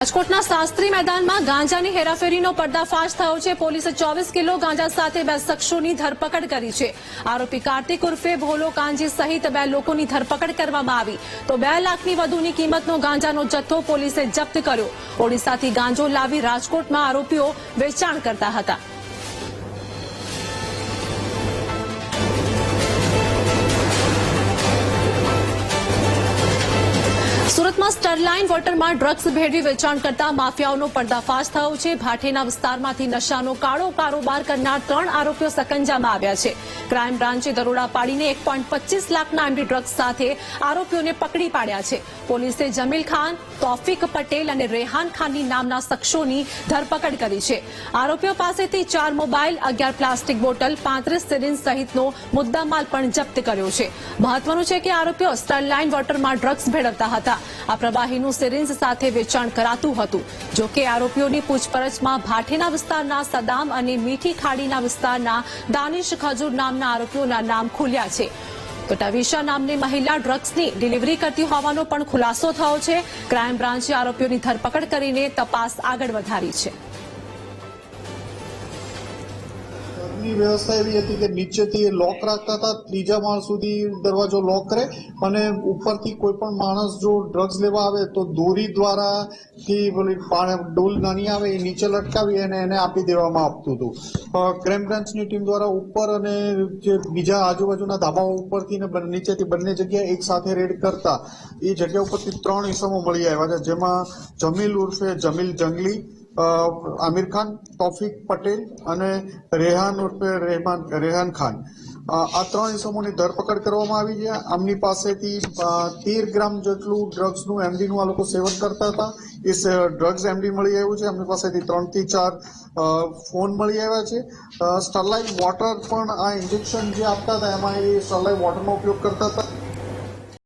રાજકોટના શાસ્ત્રી મેદાનમાં ગાંજાની હેરાફેરીનો પર્દાફાશ થયો છે। પોલીસે 24 કિલો ગાંજા સાથે 2 શખ્સોની ધરપકડ કરી છે। આરોપી કાર્તિક ઉર્ફે ભોલો કાંજી સહિત 2 લોકોની ધરપકડ કરવામાં આવી તો 2 લાખની વધુની કિંમતનો ગાંજાનો જથ્થો પોલીસે જપ્ત કર્યો। ઓડિશાથી ગાંજો લાવી રાજકોટમાં આરોપીઓ વેચાણ કરતા હતા। સુરતમાં સ્ટરલાઇન વોટરમાં ડ્રગ્સ ભેળવી વેચાણ કરતા માફિયાઓનો પર્દાફાશ થયો છે। ભાઠેના વિસ્તારમાંથી નશાનો કાળો કારોબાર કરનાર 3 આરોપીઓ સકંજામાં આવ્યા છે। ક્રાઇમ બ્રાન્ચે દરોડા પાડીને 1.25 લાખના એમડી ડ્રગ્સ સાથે આરોપીઓને પકડી પાડ્યા છે। પોલીસે જમીલ ખાન, તોફિક પટેલ અને રેહાન ખાનની નામના શખ્સોની ધરપકડ કરી છે। આરોપીઓ પાસેથી 4 મોબાઈલ, 11 પ્લાસ્ટિક બોટલ, 35 સિરિંજ સહિતનો મુદ્દામાલ પણ જપ્ત કર્યો છે। મહત્વનું છે કે આરોપીઓ સ્ટરલાઇન વોટરમાં ડ્રગ્સ ભેળવતા હતા। આ પ્રવાહીનું સિરિંજ સાથે વેચાણ કરાતું હતું। જો કે આરોપીઓની પૂછપરછમાં ભાઠેના વિસ્તારના સદામ અને મીઠી ખાડીના વિસ્તારના દાનિશ ખજૂર નામના આરોપીઓના નામ ખુલ્યા છે। તો ટવીશા નામની મહિલા ડ્રગ્સની ડિલિવરી કરતી હોવાનો પણ ખુલાસો થયો છે। ક્રાઇમ બ્રાન્ચે આરોપીઓની ધરપકડ કરીને તપાસ આગળ વધારી છે। ની વ્યવસ્થા એવી હતી કે નીચેથી લોક રાખતા હતા, 3જા માળ સુધી દરવાજો લોક કરે અને ઉપરથી કોઈ પણ માણસ જો ડ્રગ્સ લેવા આવે તો દોરી દ્વારા થી ડોલ નાની આવે એ નીચે લટકાવી અને એને આપી દેવામાં આવતું હતું। ક્રાઇમ બ્રાન્ચની ટીમ દ્વારા ઉપર અને જે બીજા આજુબાજુના ધાબાઓ ઉપરથી ને નીચેથી બંને જગ્યાએ એક સાથે રેડ કરતા એ જગ્યા ઉપરથી 3 ઇસમો મળી આવ્યા છે, જેમાં જમીલ ઉર્ફે જમીલ જંગલી, આમિર ખાન, તોફિક પટેલ અને રેહાન ઉર્ફે રેહાન ખાન, આ 3 ઇસમોની ધરપકડ કરવામાં આવી છે। આમની પાસેથી 13 ગ્રામ જેટલું ડ્રગ્સનું એમડીનું આ લોકો સેવન કરતા હતા। એ ડ્રગ્સ એમડી મળી આવ્યું છે। એમની પાસેથી 3 થી 4 ફોન મળી આવ્યા છે। સ્ટરલાઇન વોટર પણ આ ઇન્જેક્શન જે આપતા હતા એમાં એ સ્ટરલાઇન વોટરનો ઉપયોગ કરતા હતા।